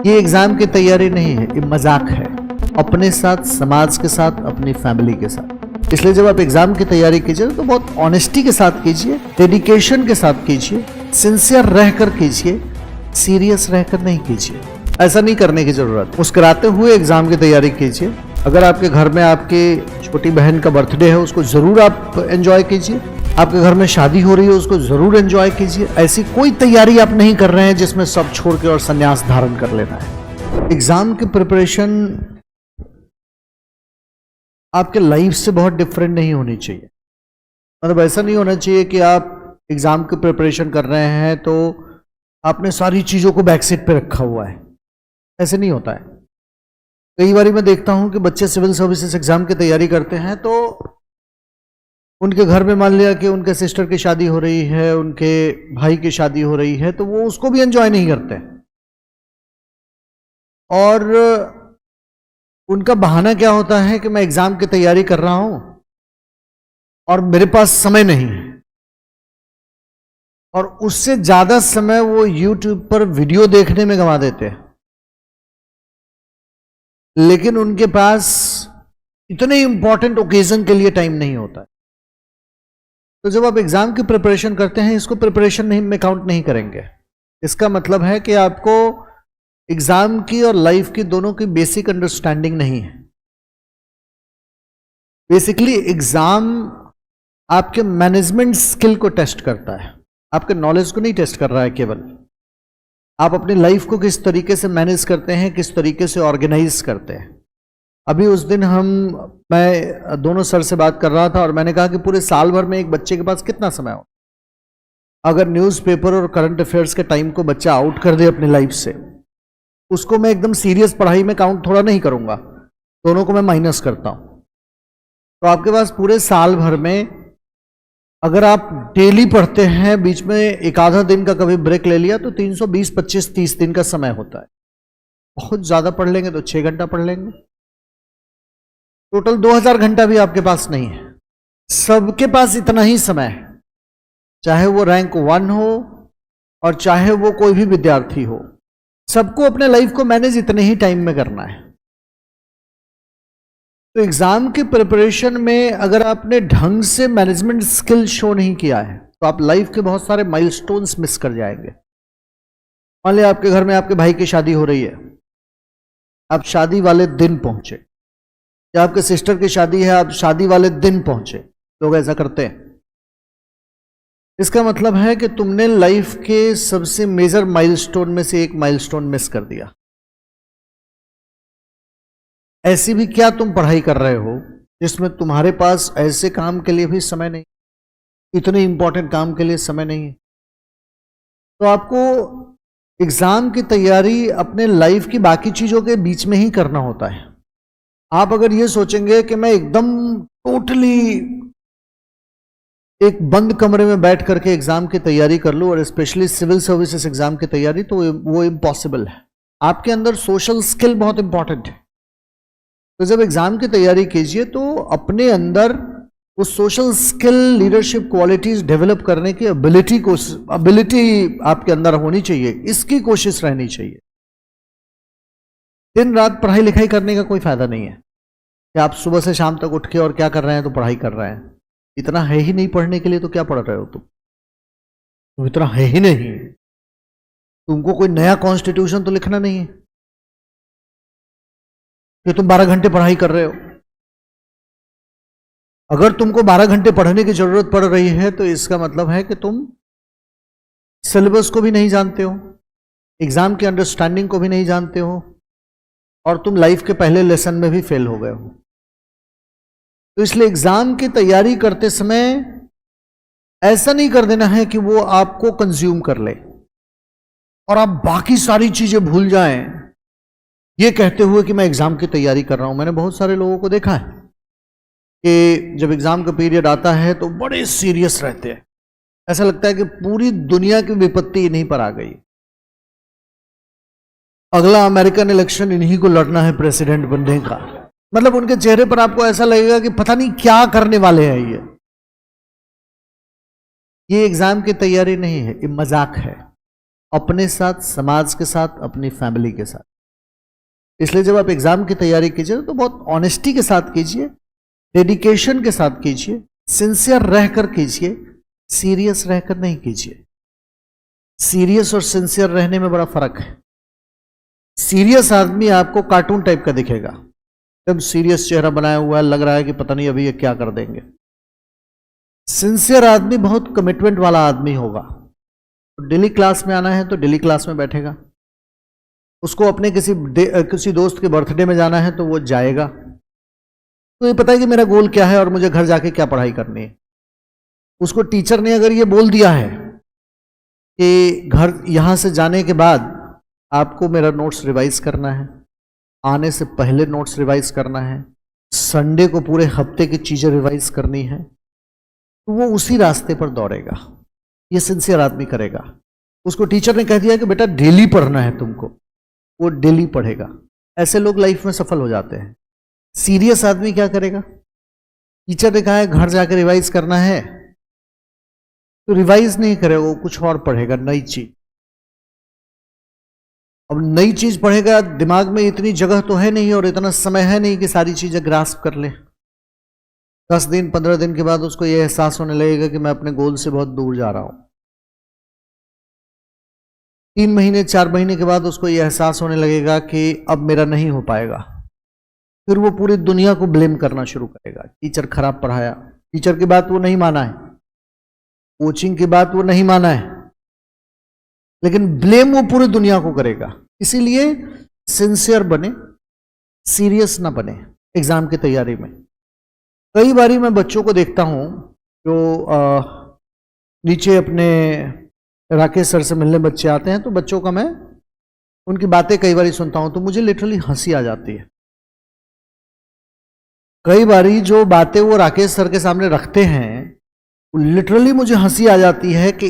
ये एग्जाम की तैयारी नहीं है, ये मजाक है। अपने साथ, समाज के साथ, अपनी फैमिली के साथ। इसलिए जब आप एग्जाम की तैयारी कीजिए तो बहुत ऑनेस्टी के साथ कीजिए, डेडिकेशन के साथ कीजिए, सिंसियर रहकर कीजिए, सीरियस रहकर नहीं कीजिए। ऐसा नहीं करने की जरूरत। मुस्कुराते हुए एग्जाम की तैयारी कीजिए। अगर आपके घर में आपकी छोटी बहन का बर्थडे है, उसको जरूर आप एंजॉय कीजिए। आपके घर में शादी हो रही है, उसको जरूर एंजॉय कीजिए। ऐसी कोई तैयारी आप नहीं कर रहे हैं जिसमें सब छोड़ के और संन्यास धारण कर लेना है। एग्जाम की प्रिपरेशन आपके लाइफ से बहुत डिफरेंट नहीं होनी चाहिए। मतलब ऐसा नहीं होना चाहिए कि आप एग्जाम की प्रिपरेशन कर रहे हैं तो आपने सारी चीजों को बैक सीट पे रखा हुआ है। ऐसे नहीं होता है। कई बार मैं देखता हूं कि बच्चे सिविल सर्विसेज एग्जाम की तैयारी करते हैं तो उनके घर में मान लिया कि उनके सिस्टर की शादी हो रही है, उनके भाई की शादी हो रही है, तो वो उसको भी एंजॉय नहीं करते और उनका बहाना क्या होता है कि मैं एग्जाम की तैयारी कर रहा हूं और मेरे पास समय नहीं है। और उससे ज्यादा समय वो YouTube पर वीडियो देखने में गंवा देते हैं, लेकिन उनके पास इतने इंपॉर्टेंट ओकेजन के लिए टाइम नहीं होता। तो जब आप एग्जाम की प्रिपरेशन करते हैं, इसको प्रिपरेशन नहीं में काउंट नहीं करेंगे। इसका मतलब है कि आपको एग्जाम की और लाइफ की दोनों की बेसिक अंडरस्टैंडिंग नहीं है। बेसिकली एग्जाम आपके मैनेजमेंट स्किल को टेस्ट करता है, आपके नॉलेज को नहीं टेस्ट कर रहा है। केवल आप अपनी लाइफ को किस तरीके से मैनेज करते हैं, किस तरीके से ऑर्गेनाइज करते हैं। अभी उस दिन मैं दोनों सर से बात कर रहा था और मैंने कहा कि पूरे साल भर में एक बच्चे के पास कितना समय हो। अगर न्यूज़पेपर और करंट अफेयर्स के टाइम को बच्चा आउट कर दे अपनी लाइफ से, उसको मैं एकदम सीरियस पढ़ाई में काउंट थोड़ा नहीं करूंगा, दोनों को मैं माइनस करता हूं। तो आपके पास पूरे साल भर में अगर आप डेली पढ़ते हैं, बीच में एक आधा दिन का कभी ब्रेक ले लिया, तो 320, 25, 30 दिन का समय होता है। बहुत ज्यादा पढ़ लेंगे तो 6 घंटा पढ़ लेंगे। टोटल 2000 घंटा भी आपके पास नहीं है। सबके पास इतना ही समय है, चाहे वो रैंक 1 हो और चाहे वो कोई भी विद्यार्थी हो। सबको अपने लाइफ को मैनेज इतने ही टाइम में करना है। तो एग्जाम की प्रिपरेशन में अगर आपने ढंग से मैनेजमेंट स्किल शो नहीं किया है तो आप लाइफ के बहुत सारे माइलस्टोन्स मिस कर जाएंगे। मान लिया आपके घर में आपके भाई की शादी हो रही है, आप शादी वाले दिन पहुंचे, या आपके सिस्टर की शादी है, आप शादी वाले दिन पहुंचे। लोग ऐसा करते हैं। इसका मतलब है कि तुमने लाइफ के सबसे मेजर माइलस्टोन में से एक माइलस्टोन मिस कर दिया। ऐसी भी क्या तुम पढ़ाई कर रहे हो जिसमें तुम्हारे पास ऐसे काम के लिए भी समय नहीं, इतने इंपॉर्टेंट काम के लिए समय नहीं है। तो आपको एग्जाम की तैयारी अपने लाइफ की बाकी चीजों के बीच में ही करना होता है। आप अगर ये सोचेंगे कि मैं एकदम टोटली एक बंद कमरे में बैठ करके एग्जाम की तैयारी कर लूं, और स्पेशली सिविल सर्विसेज एग्जाम की तैयारी, तो वो इम्पॉसिबल है। आपके अंदर सोशल स्किल बहुत इंपॉर्टेंट है। तो जब एग्जाम की तैयारी कीजिए तो अपने अंदर वो social skill, leadership qualities develop करने की एबिलिटी आपके अंदर होनी चाहिए। इसकी कोशिश रहनी चाहिए। दिन रात पढ़ाई लिखाई करने का कोई फायदा नहीं है कि आप सुबह से शाम तक उठ के और क्या कर रहे हैं, तो पढ़ाई कर रहे हैं। इतना है ही नहीं पढ़ने के लिए तो क्या पढ़ रहे हो तुम इतना है ही नहीं। तुमको कोई नया कॉन्स्टिट्यूशन तो लिखना नहीं है कि तुम 12 घंटे पढ़ाई कर रहे हो। अगर तुमको 12 घंटे पढ़ने की जरूरत पड़ रही है तो इसका मतलब है कि तुम सिलेबस को भी नहीं जानते हो, एग्जाम की अंडरस्टैंडिंग को भी नहीं जानते हो, और तुम लाइफ के पहले लेसन में भी फेल हो गए हो। तो इसलिए एग्जाम की तैयारी करते समय ऐसा नहीं कर देना है कि वो आपको कंज्यूम कर ले और आप बाकी सारी चीजें भूल जाएं, ये कहते हुए कि मैं एग्जाम की तैयारी कर रहा हूं। मैंने बहुत सारे लोगों को देखा है कि जब एग्जाम का पीरियड आता है तो बड़े सीरियस रहते हैं। ऐसा लगता है कि पूरी दुनिया की विपत्ति इन्हीं पर आ गई। अगला अमेरिकन इलेक्शन इन्हीं को लड़ना है प्रेसिडेंट बनने का। मतलब उनके चेहरे पर आपको ऐसा लगेगा कि पता नहीं क्या करने वाले हैं ये एग्जाम की तैयारी नहीं है, ये मजाक है। अपने साथ, समाज के साथ, अपनी फैमिली के साथ। इसलिए जब आप एग्जाम की तैयारी कीजिए तो बहुत ऑनेस्टी के साथ कीजिए, डेडिकेशन के साथ कीजिए, सिंसियर रहकर कीजिए, सीरियस रहकर नहीं कीजिए। सीरियस और सिंसियर रहने में बड़ा फर्क है। सीरियस आदमी आपको कार्टून टाइप का दिखेगा, एकदम सीरियस चेहरा बनाया हुआ है, लग रहा है कि पता नहीं अभी ये क्या कर देंगे। सिंसियर आदमी बहुत कमिटमेंट वाला आदमी होगा। तो डेली क्लास में आना है तो डेली क्लास में बैठेगा, उसको अपने किसी दोस्त के बर्थडे में जाना है तो वो जाएगा। तो ये पता है कि मेरा गोल क्या है और मुझे घर जाके क्या पढ़ाई करनी है। उसको टीचर ने अगर ये बोल दिया है कि घर यहां से जाने के बाद आपको मेरा नोट्स रिवाइज करना है, आने से पहले नोट्स रिवाइज करना है, संडे को पूरे हफ्ते की चीजें रिवाइज करनी है, तो वो उसी रास्ते पर दौड़ेगा। ये सिंसियर आदमी करेगा। उसको टीचर ने कह दिया कि बेटा डेली पढ़ना है तुमको, वो डेली पढ़ेगा। ऐसे लोग लाइफ में सफल हो जाते हैं। सीरियस आदमी क्या करेगा? टीचर ने कहा है घर जाकर रिवाइज करना है तो रिवाइज नहीं करेगा, वो कुछ और पढ़ेगा, नई चीज। अब नई चीज पढ़ेगा, दिमाग में इतनी जगह तो है नहीं और इतना समय है नहीं कि सारी चीजें ग्रास्प कर ले। 10 दिन 15 दिन के बाद उसको यह एहसास होने लगेगा कि मैं अपने गोल से बहुत दूर जा रहा हूं। 3 महीने 4 महीने के बाद उसको यह एहसास होने लगेगा कि अब मेरा नहीं हो पाएगा। फिर वो पूरी दुनिया को ब्लेम करना शुरू करेगा। टीचर खराब पढ़ाया, टीचर की बात वो नहीं माना है, कोचिंग की बात वो नहीं माना है, लेकिन ब्लेम वो पूरी दुनिया को करेगा। इसीलिए सिंसियर बने, सीरियस ना बने एग्जाम की तैयारी में। कई बारी मैं बच्चों को देखता हूं जो नीचे अपने राकेश सर से मिलने बच्चे आते हैं, तो बच्चों का मैं उनकी बातें कई बारी सुनता हूं तो मुझे लिटरली हंसी आ जाती है। कई बारी जो बातें वो राकेश सर के सामने रखते हैं लिटरली मुझे हंसी आ जाती है कि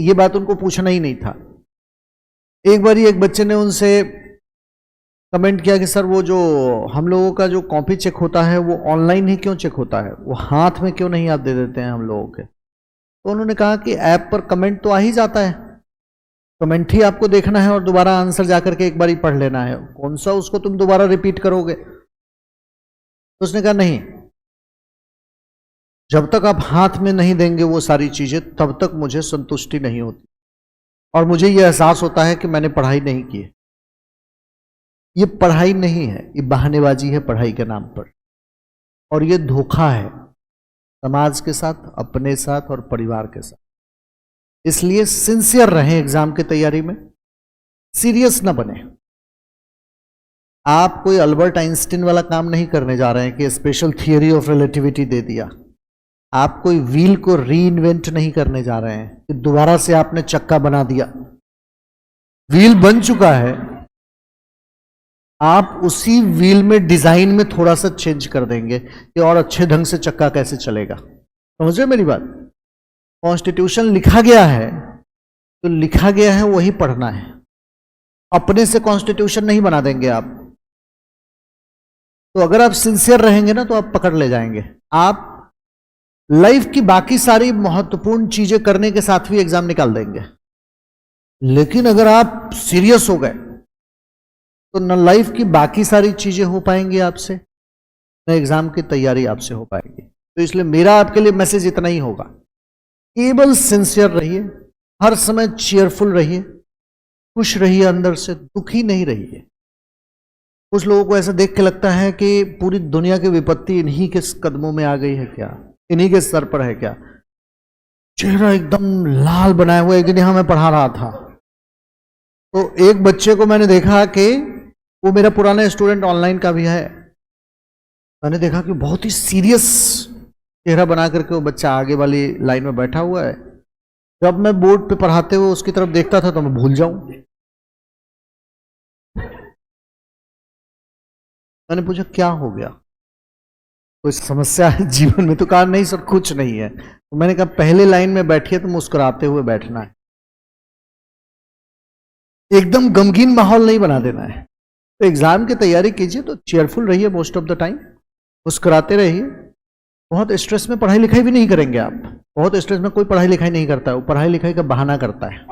ये बात उनको पूछना ही नहीं था। एक बारी एक बच्चे ने उनसे कमेंट किया कि सर वो जो हम लोगों का जो कॉपी चेक होता है वो ऑनलाइन ही क्यों चेक होता है, वो हाथ में क्यों नहीं आप दे देते हैं हम लोगों के। तो उन्होंने कहा कि ऐप पर कमेंट तो आ ही जाता है, कमेंट ही आपको देखना है और दोबारा आंसर जाकर के एक बारी पढ़ लेना है, कौन सा उसको तुम दोबारा रिपीट करोगे। तो उसने कहा नहीं, जब तक आप हाथ में नहीं देंगे वो सारी चीजें तब तक मुझे संतुष्टि नहीं होती और मुझे यह एहसास होता है कि मैंने पढ़ाई नहीं की है। ये पढ़ाई नहीं है, ये बहानेबाजी है पढ़ाई के नाम पर, और ये धोखा है समाज के साथ, अपने साथ और परिवार के साथ। इसलिए सिंसियर रहें एग्जाम की तैयारी में, सीरियस ना बने। आप कोई अल्बर्ट आइंस्टीन वाला काम नहीं करने जा रहे हैं कि स्पेशल थियरी ऑफ रिलेटिविटी दे दिया। आप कोई व्हील को रीइन्वेंट नहीं करने जा रहे हैं कि दोबारा से आपने चक्का बना दिया। व्हील बन चुका है, आप उसी व्हील में डिजाइन में थोड़ा सा चेंज कर देंगे कि और अच्छे ढंग से चक्का कैसे चलेगा। समझ रहे मेरी बात? कॉन्स्टिट्यूशन लिखा गया है तो लिखा गया है वही पढ़ना है, अपने से कॉन्स्टिट्यूशन नहीं बना देंगे आप। तो अगर आप सिंसियर रहेंगे ना तो आप पकड़ ले जाएंगे। आप लाइफ की बाकी सारी महत्वपूर्ण चीजें करने के साथ भी एग्जाम निकाल देंगे, लेकिन अगर आप सीरियस हो गए तो न लाइफ की बाकी सारी चीजें हो पाएंगी आपसे, न एग्जाम की तैयारी आपसे हो पाएगी। तो इसलिए मेरा आपके लिए मैसेज इतना ही होगा, केवल सिंसियर रहिए, हर समय चीयरफुल रहिए, खुश रहिए, अंदर से दुखी नहीं रहिए। कुछ लोगों को ऐसा देख के लगता है कि पूरी दुनिया की विपत्ति इन्हीं के कदमों में आ गई है क्या, इन्हीं के सर पर है क्या। चेहरा एकदम लाल बनाया हुआ। एक दिन यहां मैं पढ़ा रहा था तो एक बच्चे को मैंने देखा कि वो मेरा पुराना स्टूडेंट ऑनलाइन का भी है, मैंने देखा कि बहुत ही सीरियस चेहरा बना करके वो बच्चा आगे वाली लाइन में बैठा हुआ है। जब मैं बोर्ड पे पढ़ाते हुए उसकी तरफ देखता था तो मैं भूल जाऊं। मैंने पूछा क्या हो गया, कोई समस्या है जीवन में? तो कहा नहीं सर कुछ नहीं है। तो मैंने कहा पहले लाइन में बैठिए तो मुस्कुराते हुए बैठना है, एकदम गमगीन माहौल नहीं बना देना है। तो एग्जाम की तैयारी कीजिए तो चीयरफुल रहिए मोस्ट ऑफ द टाइम, मुस्कुराते रहिए। बहुत स्ट्रेस में पढ़ाई लिखाई भी नहीं करेंगे आप। बहुत स्ट्रेस में कोई पढ़ाई लिखाई नहीं करता है, वो पढ़ाई लिखाई का बहाना करता है।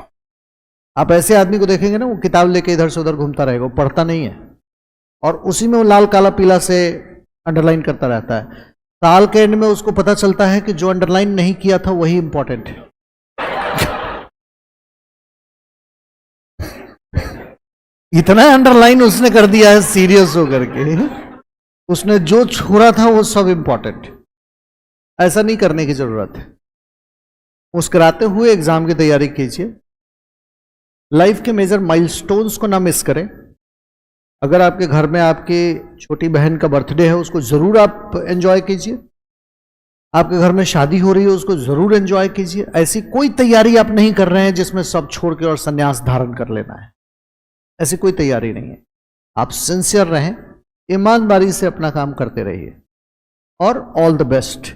आप ऐसे आदमी को देखेंगे ना, वो किताब लेके इधर से उधर घूमता रहेगा, वो पढ़ता नहीं है। और उसी में वो लाल काला पीला से अंडरलाइन करता रहता है। साल के एंड में उसको पता चलता है कि जो अंडरलाइन नहीं किया था वही इंपॉर्टेंट है। इतना अंडरलाइन उसने कर दिया है सीरियस होकर के, उसने जो छोड़ा था वो सब इंपॉर्टेंट। ऐसा नहीं करने की जरूरत है। मुस्कुराते हुए एग्जाम की तैयारी कीजिए। लाइफ के मेजर माइलस्टोन्स को ना मिस करें। अगर आपके घर में आपकी छोटी बहन का बर्थडे है, उसको जरूर आप एंजॉय कीजिए। आपके घर में शादी हो रही है, उसको जरूर एंजॉय कीजिए। ऐसी कोई तैयारी आप नहीं कर रहे हैं जिसमें सब छोड़ के और संन्यास धारण कर लेना है, ऐसी कोई तैयारी नहीं है। आप सिंसियर रहें, ईमानदारी से अपना काम करते रहिए और ऑल द बेस्ट।